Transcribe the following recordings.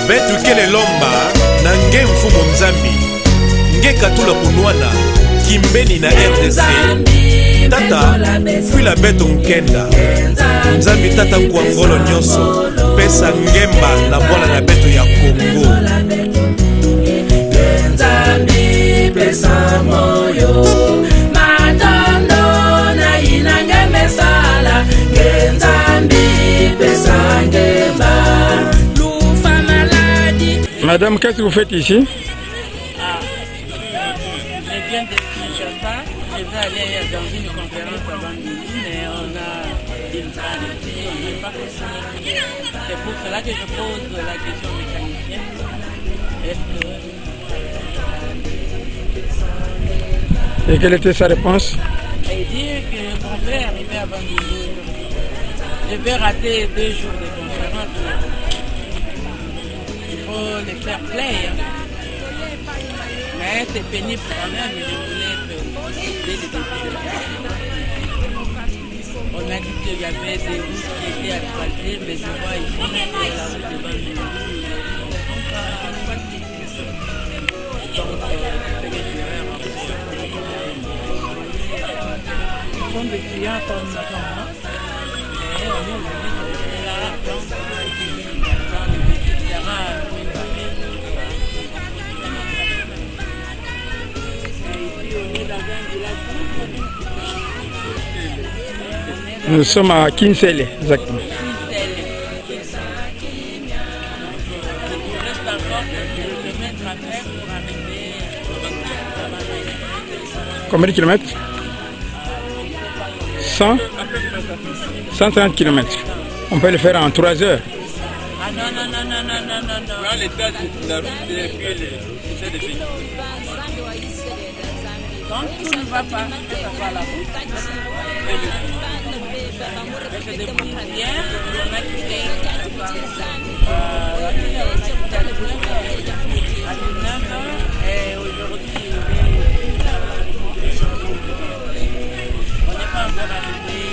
betu kele lomba na nge mfumo nzambi nge katula kunwana kimbeni na RDC tata fila beto nkenda nzambi tata kwangolo nyonso pesa ngemba na bwana na beto ya Kongo nzambi pesa moyo matondo na inange mesala nzambi pesa ngemba. Madame, qu'est-ce que vous faites ici? Je viens de Kinshasa, je vais aller dans une conférence avant midi, mais on a une salle ici, on n'est pas possible. C'est pour cela que je pose la question mécanicienne. Et quelle était sa réponse? Il dit que mon frère est arrivé avant midi. Je vais rater 2 jours de conférence. Les faire play, hein. Mais c'est pénible quand même, je voulais dès le début. On a dit qu'il y avait des routes qui étaient asphaltées, mais je vois ici la route de Bandundu. Ce sont des clients comme ça, mais on est là, Nous sommes à Kinsele, exactement. Combien de kilomètres? 130 kilomètres. On peut le faire en 3 heures. Ah non. Dans l'état de la route, donc tout ne va pas, que ça soit la route. Je débrouille bien, je vais mettre à 19 et aujourd'hui on n'est pas encore arrivé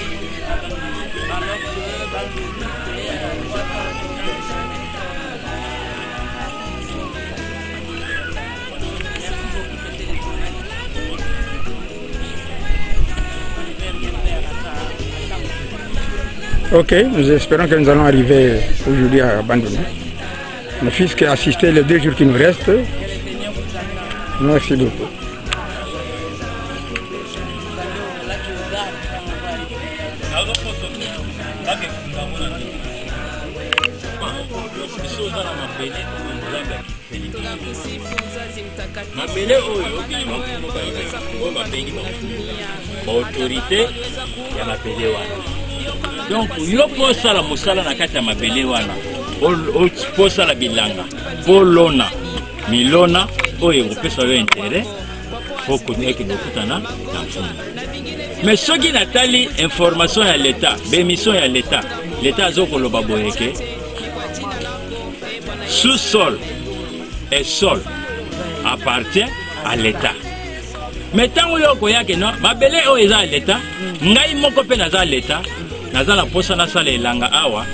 alors que Ok, nous espérons que nous allons arriver aujourd'hui à Bandundu. Mon fils qui a assisté les 2 jours qui nous restent. Merci beaucoup. mabele oyo autorité ya mabele wana donc yo posala mosala na kati ya mabele wana posala bilanga polona milona oyo ekopesa yo intérêt fokoneke kokutana na mfumu mais soki natali information ya l'état bémission ya l'état azokoloba boyeke sous-sol et sol appartient à l'état mais tango yo koyake no mabele oyo eza l'état ngai moko pe naza l'état naza na posa nasala elanga awa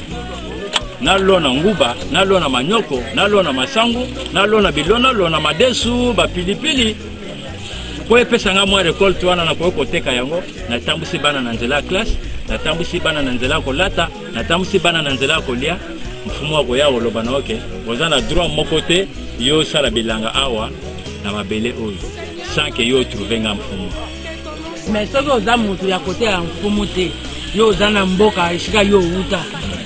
nalona nguba nalona manyoko nalona masangu nalona bilona nalona madesu bapilipili po epesanga mwa récolte wana na koteka yango natambusi bana na nzela ya classe natambusi bana na nzela ya kolata natambusi bana na nzela ya kolia mfumu wa koya koloba na oke oza na droit moko te yo sala bilanga awa na mabele oyo sans que yo trouve nga mfumu mais soki oza moto ya kote ya mfumu te yo oza na mboka esika yo outa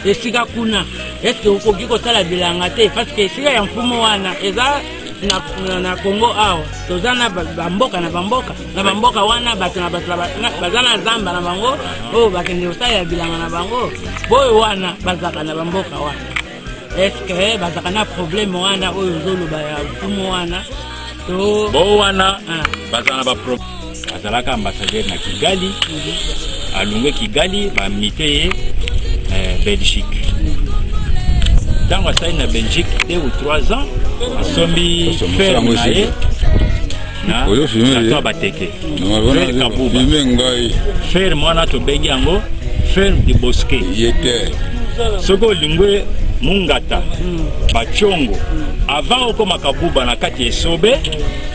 esika kuna eske okoki kosala bilanga te parce que esika ya mfumu wana eza na Congo awa toza na bamboka na bamboka wana bato na bato baza na zamba na bango oyo bakende kosala ya bilanga na bango boyo wana bazaka na bamboka wana eske bazaka na problème wana oyo ozoloba ya mfumu wana to bo wana bazana ba problème azalaka ambassadeur na Kigali alungwe Kigali bamite ye Belgique tango asali na Belgique 2 ou 3 ans asombi ferme na ye na kato bateke ferme wana tobengi yango ferme de Bosquet soko lingwe Mungata, Bachongo. Avant okoma kabuba na kati esobe,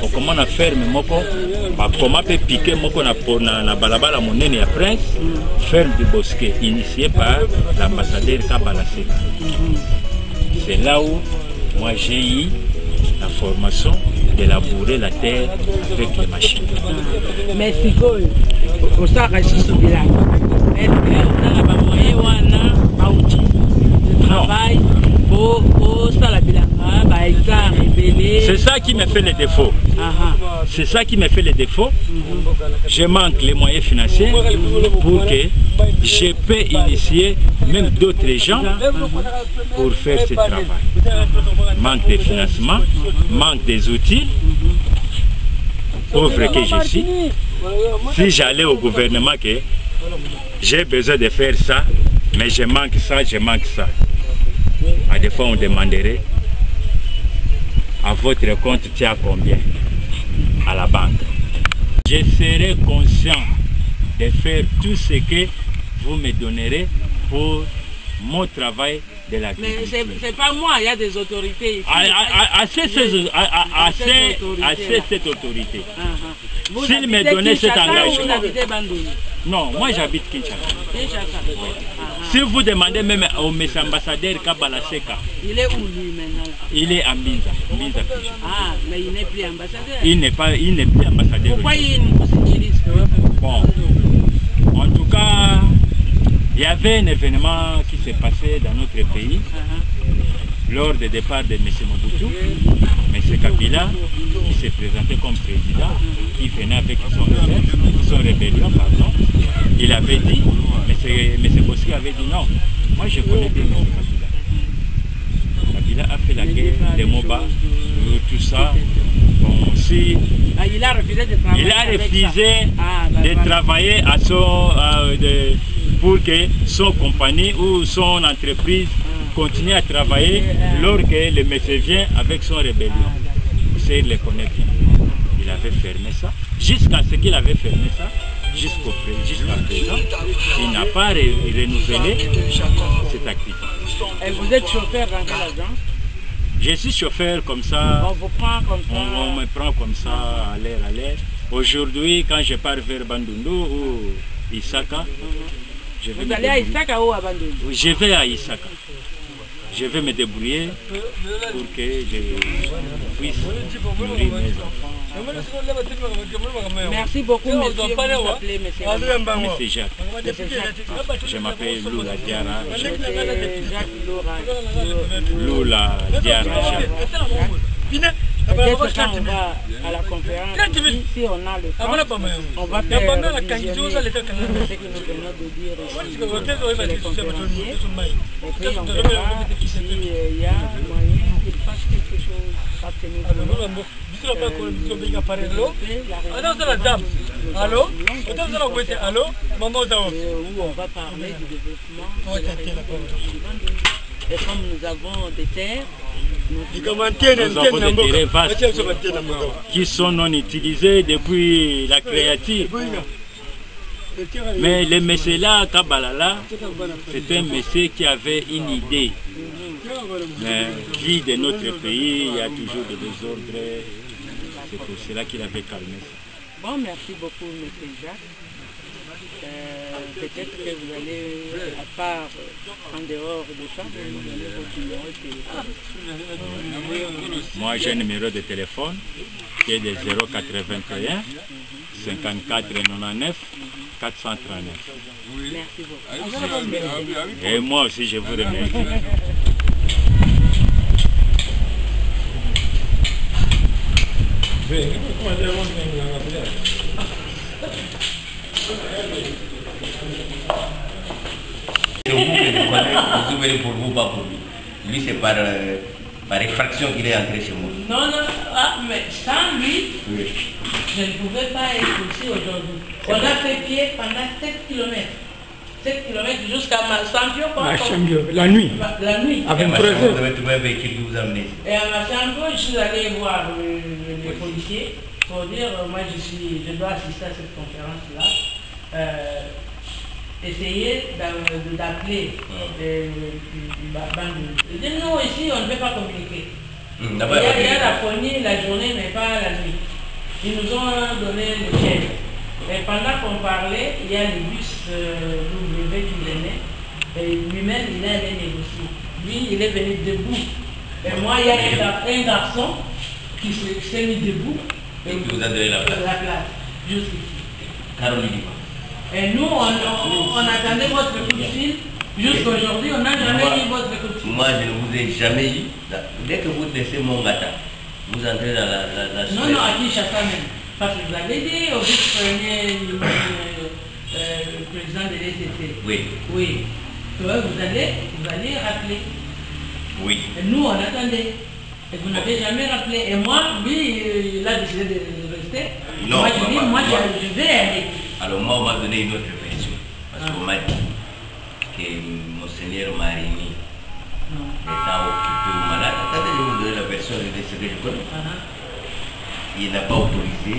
okoma na ferme moko, bakoma pe piqué moko na balabala monene ya Prince, ferme du Bosquet, initiée par l'ambassadeur Kabala Seka. C'est là où moi j'ai eu la formation de labourer la terre avec les machines. Mais c'est quoi? Au Sarrachi sur le lac. Est-ce que vous avez moyen ou un outil de travail pour ça la bilanga, c'est ça qui me fait le défaut. C'est ça qui me fait le défaut. Je manque les moyens financiers pour que je peux initier même d'autres gens pour faire ce travail. Manque de financement, manque des outils. Pauvre que je suis. Si j'allais au gouvernement que j'ai besoin de faire ça, mais je manque ça, je manque ça. À des fois on demanderait à votre compte tient combien à la banque. Je serai conscient de faire tout ce que vous me donnerez pour mon travail de la mais c'est pas moi, il y a des autorités ici. Assez cette autorité. S'il me donnait cet engagement. Non, moi j'habite Kinshasa. Si vous demandez même au monsieur ambassadeur Kabala Seka. Il est où lui maintenant? Il est à Mbinza. Ah, mais il n'est plus ambassadeur. Il n'est plus ambassadeur. Pourquoi il nous utilise? Bon, en tout cas, il y avait un événement qui s'est passé dans notre pays lors du départ de M. Mobutu. M. Kabila, qui s'est présenté comme président, qui venait avec son rébellion, pardon. Il avait dit, M. Bosquet avait dit non. Moi je connais bien M. Kabila. Kabila a fait la guerre des Moba, tout ça. Bon, si il a refusé de travailler. Il a refusé de travailler à son, pour que son compagnie ou son entreprise continue à travailler lorsque le monsieur vient avec son rébellion. Vous savez, il le connaît bien. Il avait fermé ça. Jusqu'à ce qu'il avait fermé ça, jusqu'à présent, il n'a pas renouvelé cette activité. Et vous êtes chauffeur dans quelle agence? Je suis chauffeur comme ça. On vous prend comme ça. On me prend comme ça à l'air. Aujourd'hui, quand je pars vers Bandundu ou Isaka, vous allez à Isaka ou à Bandundu? Je vais à Isaka. Je vais me débrouiller pour que je puisse nourrir mes enfants. Merci beaucoup, monsieur. Vous appelez Monsieur Jacques. Je m'appelle Lula Diara. Lula Diara Jacques. Peut-être quand on va à la conférence, si on a le temps, on va faire visionner ce que nous venons de dire sur les conférenciers. Et puis on verra s'il y a moyen qu'il fasse quelque chose. Parce que nous voulons où on va parler du développement de la région. Et comme nous avons des terres, nous avons des terrains vastes qui sont non utilisés depuis la créature. Mais le monsieur là, Kabalala, c'est un monsieur qui avait une idée. Mais vu de notre pays, il y a toujours des désordres. C'est pour cela qu'il avait calmé ça. Bon, merci beaucoup, M. Jacques. Peut-être que vous allez, à part, en dehors de ça, vous allez continuer. Moi, j'ai un numéro de téléphone qui est de 081 54 99 439. Merci beaucoup. Et moi aussi, je vous remercie. Pour vous, pas pour lui. Lui, c'est par effraction qu'il est entré chez moi. Non, mais sans lui, je ne pouvais pas être ici aujourd'hui. On a fait pied pendant 7 km. 7 km jusqu'à Massambio. La nuit. La nuit. À 23 heures. Vous avez trouvé un véhicule qui vous a amené. Et à Massambio, je suis allé voir les policiers pour dire, moi je dois assister à cette conférence-là. essayer d'appeler Bandundu. Ils disent non, ici on ne peut pas communiquer. Il y a la phonie la journée mais pas la nuit. Ils nous ont donné le chef. Et pendant qu'on parlait, il y a le bus W qui venait. Et lui-même, il est allé négocier. Lui, il est venu debout. Et moi, il y a un garçon qui s'est mis debout. Et qui vous a donné la place. Juste ici. Caroline. Et nous, on attendait votre coup de fil. Jusqu'aujourd'hui, on n'a jamais eu votre coup de fil. Moi, je ne vous ai jamais eu. Dès que vous laissez mon gata, vous entrez dans la Non, à Kinshasa même. Parce que vous avez dit au vice-premier président de l'ECC. Oui. Oui. Vous allez rappeler. Oui. Et nous, on attendait. Et vous n'avez jamais rappelé. Et moi, lui, il a décidé de rester. Non, moi, je dis, je vais aller. Alors moi, on m'a donné une autre version. Parce qu'on m'a dit que Monseigneur Marini étant occupé ou malade. Attendez, je vais vous donner la version de ce que je connais. Il n'a pas autorisé.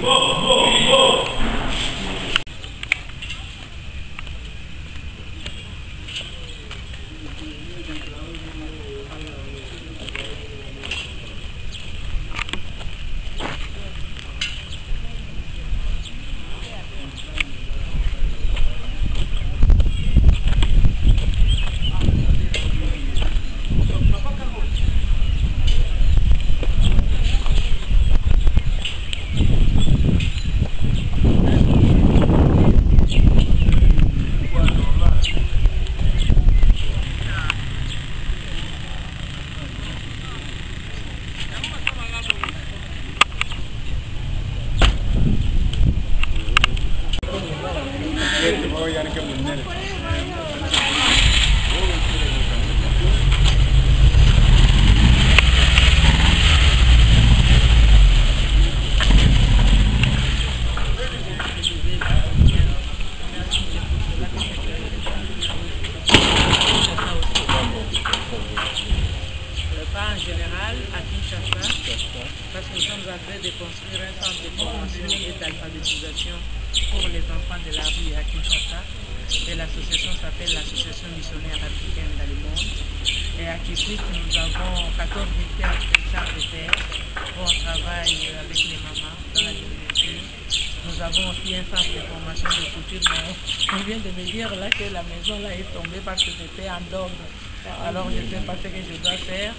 Alors je ne sais pas ce que je dois faire.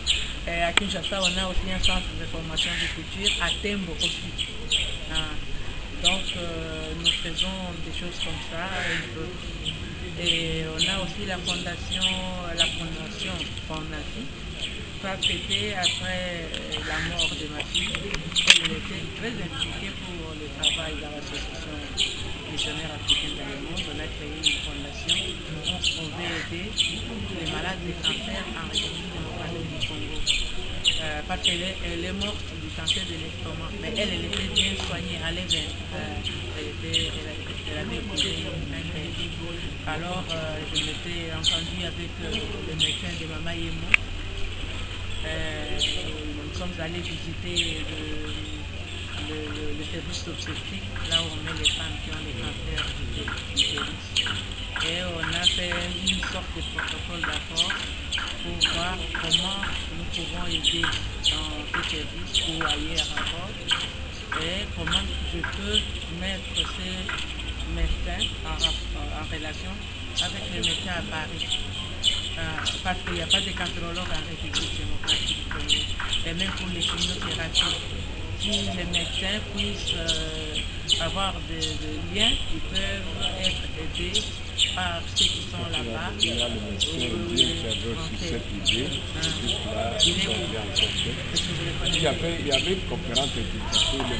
Et à Kinshasa, on a aussi un centre de formation de couture, à Tembo aussi. Donc nous faisons des choses comme ça. Et on a aussi la fondation Fondation. Ça c'était après la mort de ma fille. Elle était très impliquée pour le travail dans l'association missionnaire africaine dans le monde. On a créé une fondation où on pouvait aider les malades de cancer en République démocratique du Congo. Parce qu'elle est morte du cancer de l'estomac, mais elle était bien soignée, elle avait posé un crédit. Alors je m'étais entendue avec le médecin de Mama Yemo. Nous sommes allés visiter le service obstétrique, là où on met les femmes qui ont des cancers du utérus. Et on a fait une sorte de protocole d'accord pour voir comment nous pouvons aider dans ce service ou ailleurs encore, et comment je peux mettre ces médecins en relation avec les médecins à Paris. Parce qu'il n'y a pas de cancérologue en République démocratique du Congo. Et même pour les chimiothérapies, si les médecins puissent avoir des liens, ils peuvent être aidés par ceux qui sont là-bas. Il y a le médecin qui vient faire aussi cette idée. Il y avait une conférence de le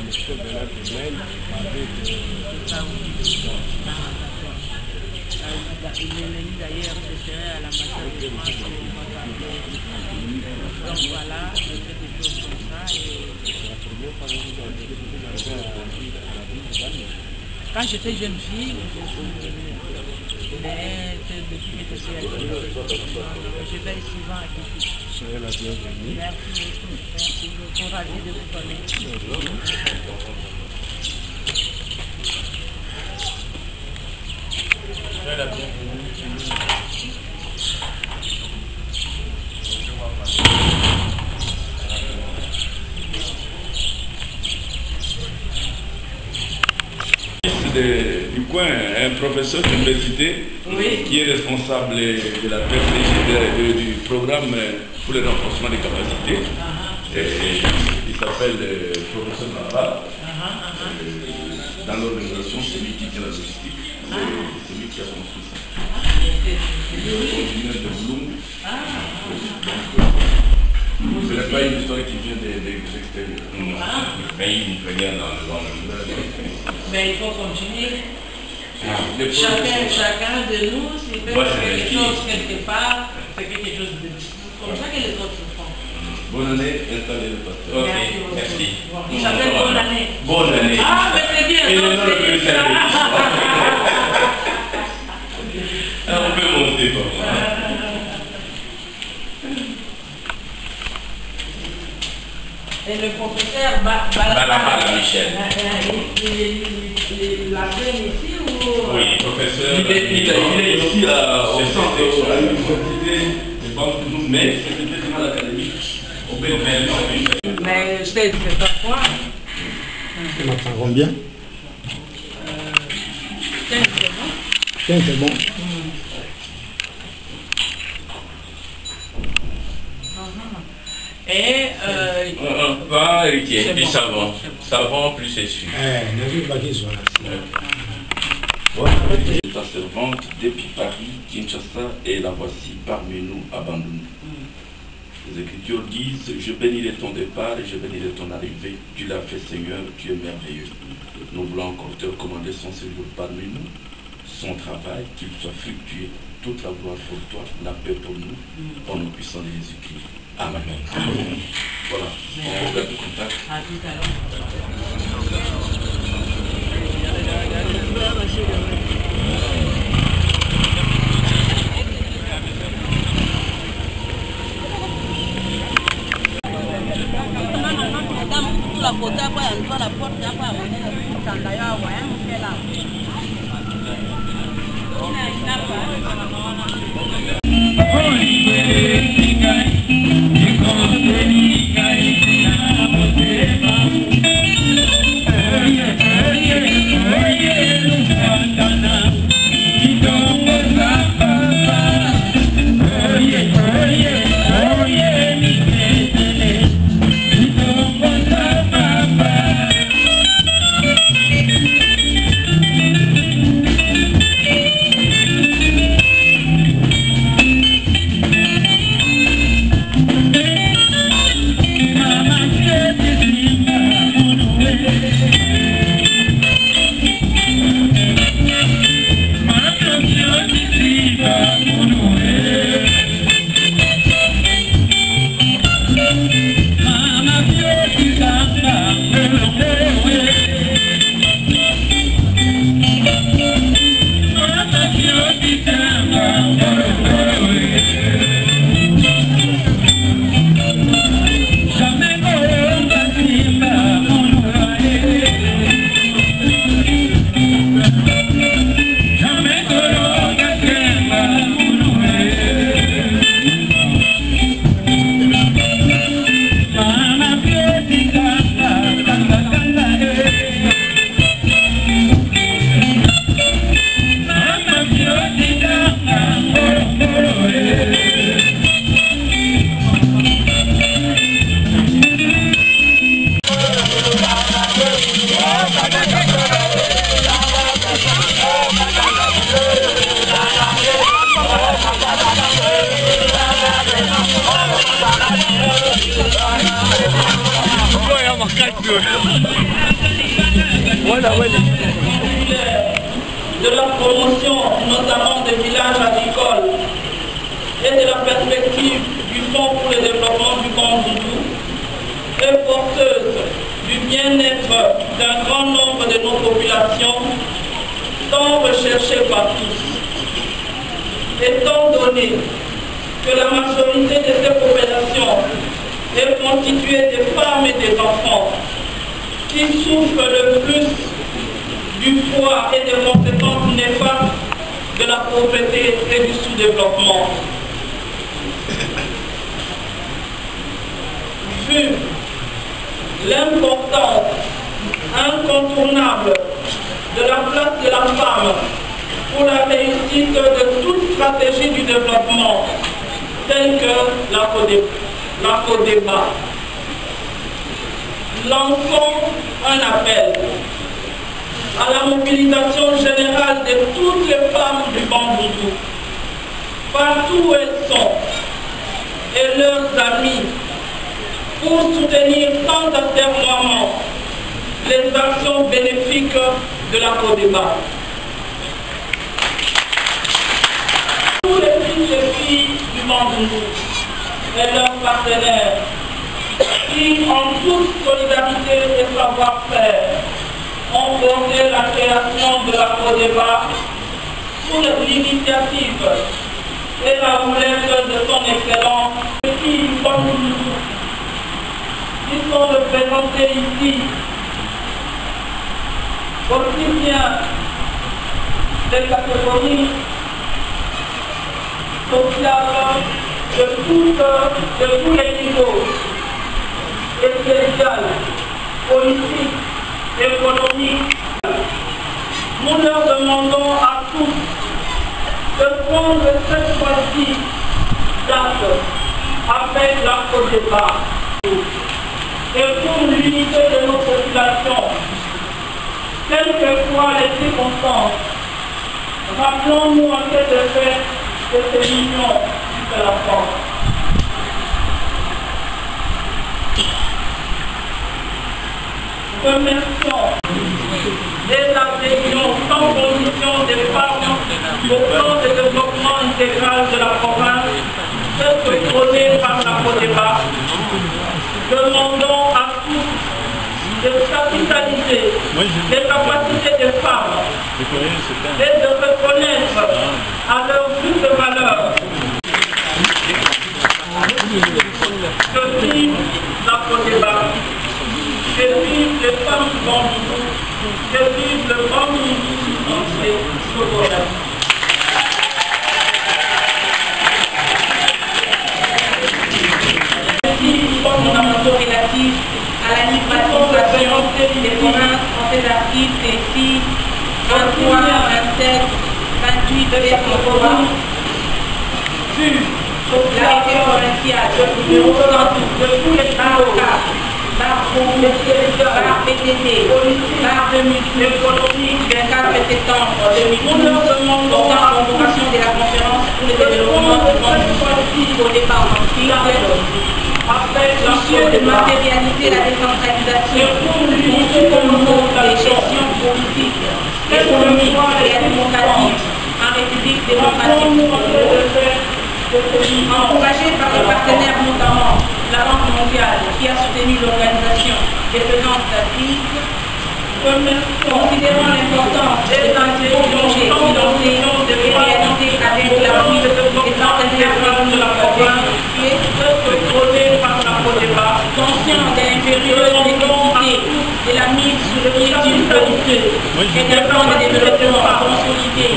médecin de la Belém parlait de ça. Il est venu d'ailleurs, je serai à l'ambassade de France. Donc voilà, je fais des choses comme ça. La première fois que vous avez quand j'étais jeune fille, je suis venue. Mais depuis que je suis à l'école, je vais souvent à Kiki. Soyez la bienvenue. Merci beaucoup, ravi de vous connaître. Du coin, un professeur d'université qui est responsable de la PFDG du programme pour le renforcement des capacités. Il s'appelle le professeur Barba. Dans l'organisation, c'est lui qui fait la logistique. C'est lui qui a construit ça. Il est originaire de Bloom. Ce n'est pas une histoire qui vient de l'extérieur. Mais il ne fait rien dans le Mais il faut continuer. Chacun de nous, s'il fait quelque chose quelque part, c'est quelque chose de comme ça que les autres font. Bonne année, installez le pasteur. Ok, merci. Il s'appelle Bonne année. Bonne année. Ah, mais c'est bien. Et le nom le plus sérieux. On peut monter, papa. Et le professeur Balabala Michel. Il l'a fait ici ou... Oui, professeur. Il est ici au centre, à l'université de Bandundu, mais c'est exactement l'académie. Mais c'est pourquoi. On m'entend combien 15 c'est bon. 15 c'est bon. Et Va, héritier, plus savant. Savant, plus c'est sûr. Ta servante depuis Paris, Kinshasa, et la voici parmi nous à Bandundu. Les Écritures disent, je bénirai ton départ et je bénirai ton arrivée. Tu l'as fait, Seigneur, tu es merveilleux. Nous voulons encore te recommander son séjour parmi nous, son travail, qu'il soit fructueux, toute la gloire pour toi, la paix pour nous, au nom puissant de Jésus-Christ. Amen. Voilà, on regarde le contact. à tout à l'heure. La porte apa yang tu la porte apa yang tanda ya wa yang kela. De la promotion notamment des villages agricoles et de la perspective du Fonds pour le développement du Bandundu est porteuse du bien-être d'un grand nombre de nos populations tant recherchées par tous. Étant donné que la majorité de ces populations est constituée de femmes et des enfants qui souffrent le plus du poids et des conséquences néfastes de la pauvreté et du sous-développement. Vu l'importance incontournable de la place de la femme pour la réussite de toute stratégie du développement, telle que la CODEBA, lançons un appel à la mobilisation générale de toutes les femmes du Bandundu, partout où elles sont, et leurs amis, pour soutenir sans atermoiement les actions bénéfiques de la CODEBA. Tous les fils et filles du Bandundu et leurs partenaires qui, en toute solidarité et savoir-faire, ont porté la création de la CODEBA sous l'initiative et la roulette de son excellent filles du Bandundu, qui sont représentés ici, aussi bien des catégories sociales de tous les niveaux, social, politique, économique. Nous leur demandons à tous de prendre cette fois-ci date avec la CODEBA. Et pour l'unité de nos populations, quelles que soient les circonstances, rappelons-nous en fait de fait que c'est l'union qui fait la force. Remercions les adhésions sans condition des femmes au plan de développement intégral de la province, prôné par la CODEBA. Demandons à tous de capitaliser les capacités des femmes et de reconnaître à leur juste valeur que vive la CODEBA, que vivent les femmes du Bandundu, que vive le Bandundu entier. Je vous remercie. Fondamentaux relatifs à la participation des provinces en ces articles ici 23, 27, 28 et 33. Vu l'arrêté provincial numéro 112 de tous les avocats, par PTT, par 2000 économique 24 septembre 2012, portant à convocation de la conférence pour le développement du monde au départ de matérialiser la décentralisation des gestions politiques, économiques et administratives en République démocratique, encouragé par les partenaires, notamment la Banque mondiale qui a soutenu l'organisation des présentes assises, considérant l'importance de ces projets financés et réalisés avec l'appui des partenaires de la province, conscient de l'impérieuse nécessité de la mise sur le pied d'une politique et d'un plan de développement consolidé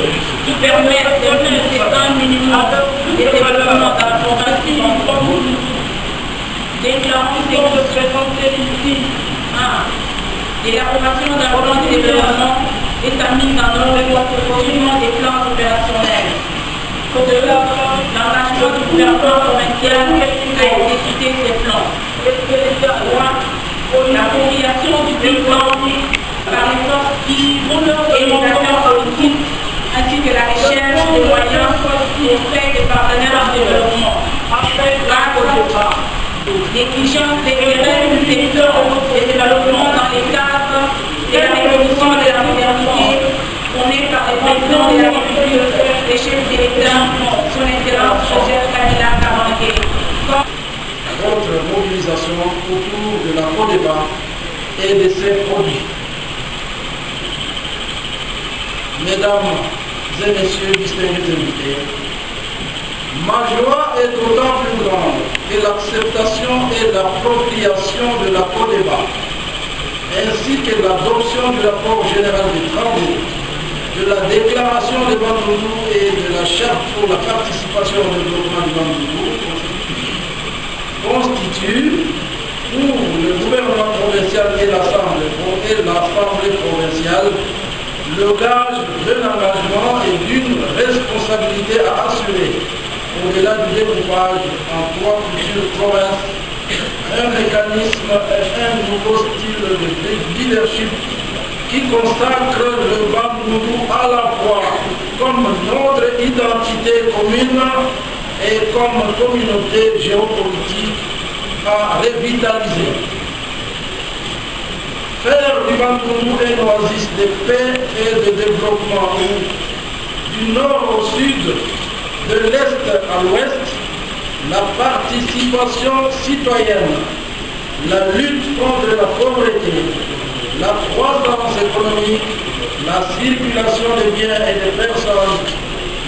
qui permette de fixer un minimum de développement dans la province du Bandundu. Déclarant ces que présenter ici et l'approbation d'un plan de développement et sa mise en œuvre suivant des plans opérationnels. Au-delà, l'engagement du gouvernement provincial a exécuté ces plans. L'appropriation du plan par les forces vives et les acteurs politiques, ainsi que la recherche des moyens auprès des partenaires en développement. L'exigence d'éclairer le secteur de développement dans les cadres de la révolution de la modernité prônée par les présidents de la République, les chefs de l'État, son Excellence Joseph Kabila Kabange. Votre mobilisation autour de la CODEBA et de ses produits. Mesdames et messieurs distingués invités, ma joie est d'autant plus grande que l'acceptation et l'appropriation de la CODEBA, ainsi que l'adoption du rapport général des travaux de la déclaration de Bandundu et de la charte pour la participation au développement du Bandundu constitue pour le gouvernement provincial et l'Assemblée provinciale le gage d'un engagement et d'une responsabilité à assurer au-delà du découpage en 3 futures provinces, un mécanisme et un nouveau style de leadership qui consacre le Bandundu à la fois comme notre identité commune et comme communauté géopolitique à revitaliser. Faire du Bandundu un oasis de paix et de développement du nord au sud, de l'est à l'ouest, la participation citoyenne, la lutte contre la pauvreté, la croissance économique, la circulation des biens et des personnes,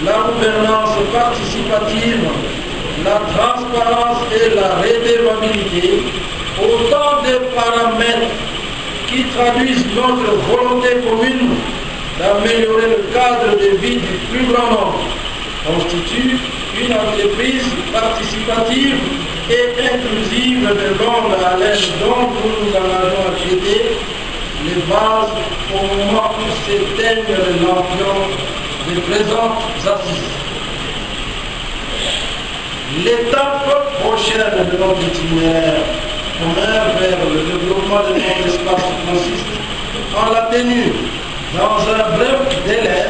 la gouvernance participative, la transparence et la redevabilité, autant de paramètres qui traduisent notre volonté commune d'améliorer le cadre de vie du plus grand nombre, constituent une entreprise participative et inclusive de longue haleine dont nous nous engageons à jeter les bases au moment où s'éteignent les lampions des présentes assises. L'étape prochaine de notre itinéraire commun vers le développement de notre espace consiste en la tenue dans un bref délai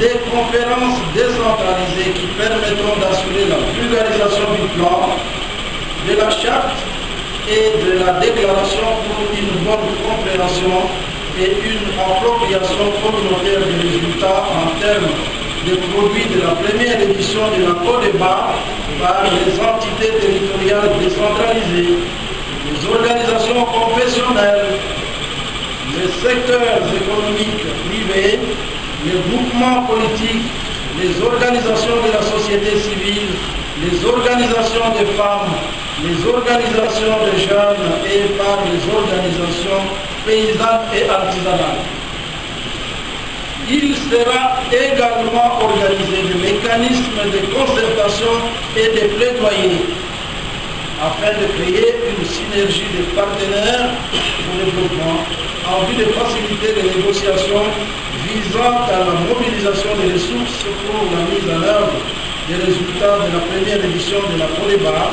des conférences décentralisées qui permettront d'assurer la vulgarisation du plan, de la charte et de la déclaration pour une bonne compréhension et une appropriation communautaire des résultats en termes de produits de la première édition de la CODEBA par les entités territoriales décentralisées, les organisations confessionnelles, les secteurs économiques privés, les groupements politiques, les organisations de la société civile, les organisations des femmes, les organisations des jeunes et par les organisations paysannes et artisanales. Il sera également organisé des mécanismes de concertation et de plaidoyer afin de créer une synergie de partenaires au développement en vue de faciliter les négociations visant à la mobilisation des ressources pour la mise en œuvre des résultats de la première édition de la CODEBA,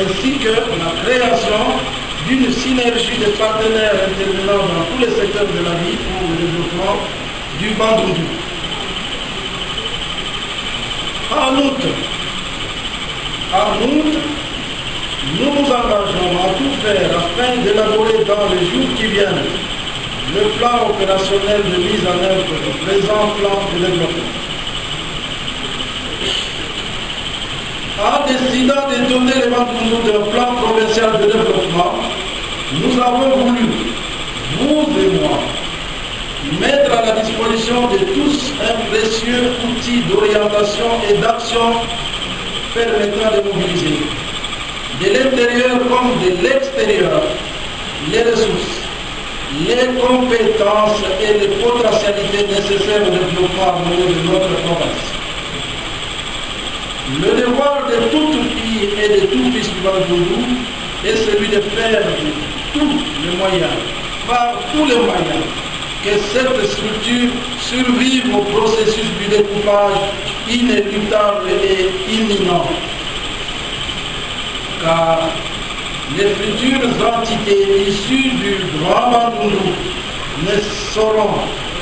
ainsi que la création d'une synergie de partenaires intervenant dans tous les secteurs de la vie pour le développement du Bandundu. En outre, nous nous engageons à tout faire afin d'élaborer dans les jours qui viennent le plan opérationnel de mise en œuvre du présent plan de développement. En décidant de doter les Bandundu d'un plan provincial de développement, nous avons voulu, vous et moi, mettre à la disposition de tous un précieux outil d'orientation et d'action permettant de mobiliser, de l'intérieur comme de l'extérieur, les ressources, les compétences et les potentialités nécessaires au développement harmonieux de notre province. Le devoir de toute fille et de tout fils du Bandundu est celui de faire de tous les moyens, par tous les moyens, que cette structure survive au processus du découpage inéluctable et imminent. Car les futures entités issues du Grand Bandundu ne sauront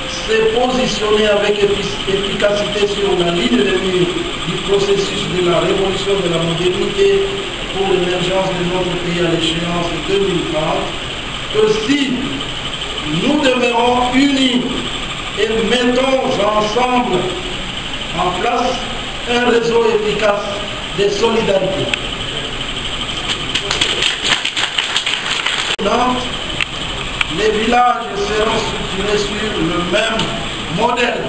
se positionner avec efficacité sur la ligne de mire du processus de la révolution de la modernité pour l'émergence de notre pays à l'échéance de 2030 que si nous demeurons unis et mettons ensemble en place un réseau efficace de solidarité. Les villages seront structurés sur le même modèle.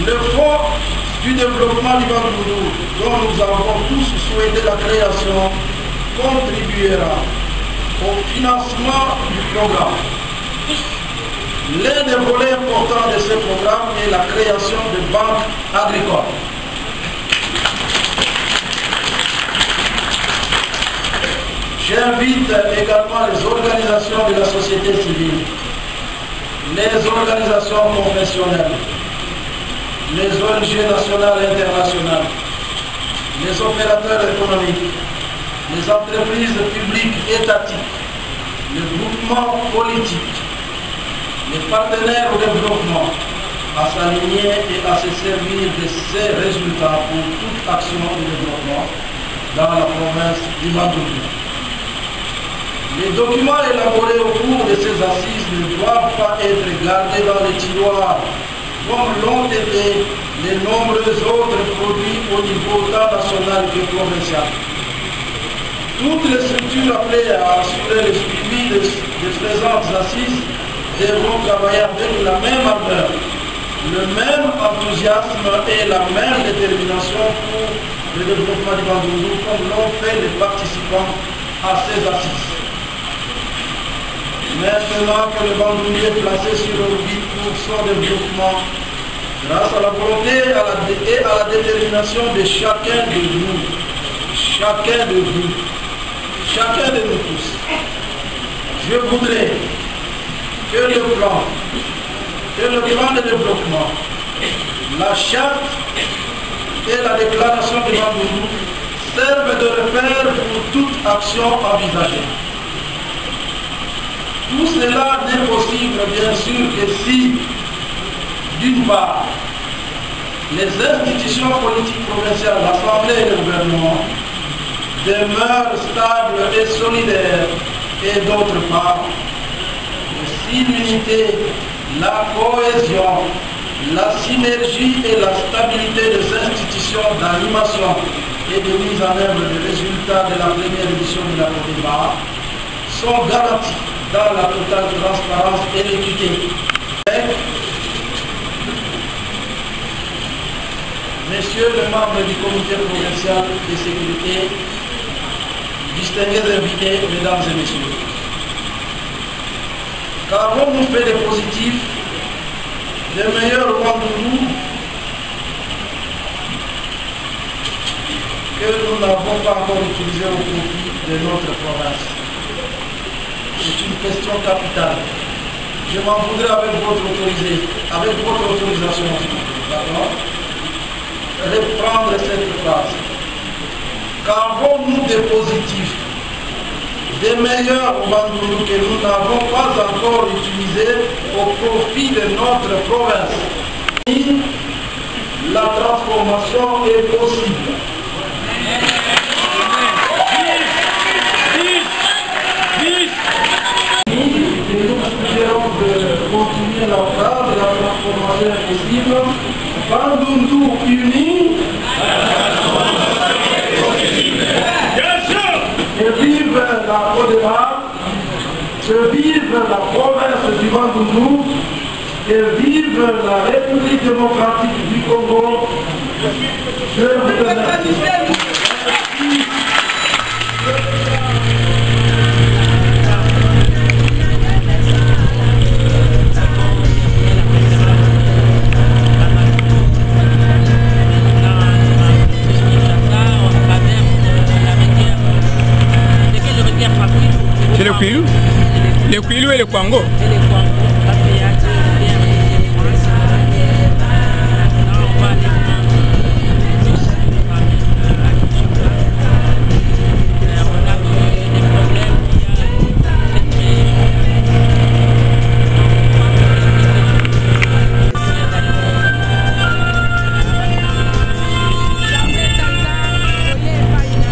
Le fonds du développement du Bandundu, dont nous avons tous souhaité la création, contribuera au financement du programme. L'un des volets importants de ce programme est la création de banques agricoles. J'invite également les organisations de la société civile, les organisations professionnelles, les ONG nationales et internationales, les opérateurs économiques, les entreprises publiques étatiques, les groupements politiques, les partenaires au développement, à s'aligner et à se servir de ces résultats pour toute action de développement dans la province du Bandundu. Les documents élaborés au cours de ces assises ne doivent pas être gardés dans les tiroirs, comme l'ont été les nombreux autres produits au niveau tant national que provincial. Toutes les structures appelées à assurer le suivi des présentes assises devront travailler avec la même ardeur, le même enthousiasme et la même détermination pour le développement du Bandundu, comme l'ont fait les participants à ces assises. Maintenant que le Bandundu est placé sur l'orbite pour son développement, grâce à la volonté et à la détermination de chacun de nous, chacun de vous, chacun de nous tous, je voudrais que le plan de développement, la charte et la déclaration de Bandundu servent de repère pour toute action envisagée. Tout cela n'est possible, bien sûr, que si, d'une part, les institutions politiques provinciales, l'Assemblée et le gouvernement, demeurent stables et solidaires, et d'autre part, si l'unité, la cohésion, la synergie et la stabilité des institutions d'animation et de mise en œuvre des résultats de la première édition de la Côte d'Ivoire sont garantis dans la totale transparence et l'équité. Messieurs les membres du comité provincial de sécurité, distingués invités, mesdames et messieurs, qu'avons-nous fait de positif, de meilleur au Bandundu que nous n'avons pas encore utilisé au profit de notre province? C'est une question capitale. Je m'en voudrais avec votre autorisation, reprendre cette phrase. Qu'avons-nous de positif, de meilleurs au Bandundu que nous n'avons pas encore utilisé au profit de notre province? La transformation est possible. De continuer la phase de la transformation possible. Bandundu uni. Que vive la Côte d'Ivoire, que vive la province du Bandundu, que vive la République démocratique du Congo. Je vous remercie. C'est le Kwilu et le Kwango.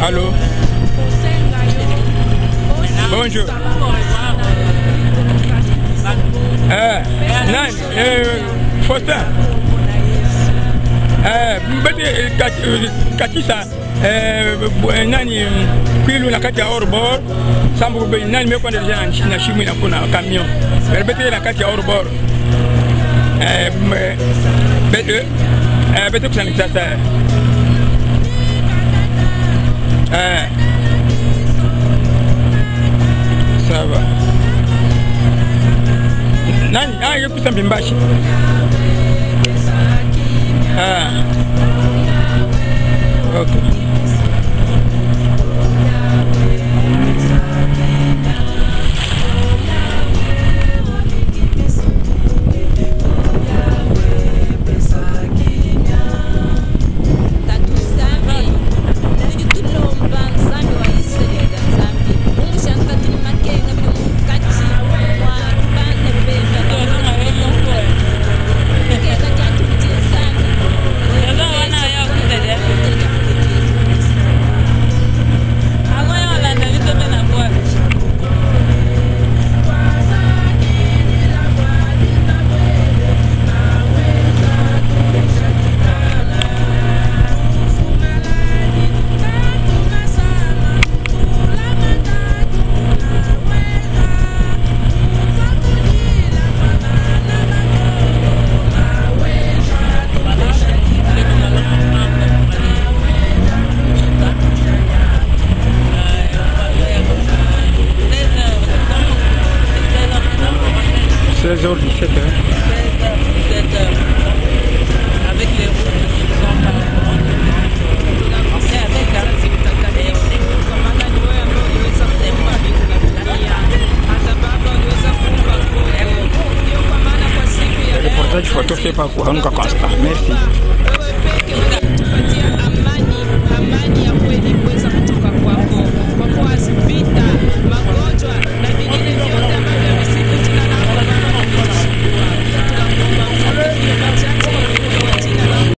Allô? Bonjour. Fota. Mbede katisa nani Kwilu na kati ya Orbor sambu nani meko na shimu na kuna camion. Bete na kati ya Orbor. Bete kusani sasa. va. Nani? Ah, yo kusa mbimbashi. Ah. Okay. Photo fait pas kuhanuka Constant. Merci.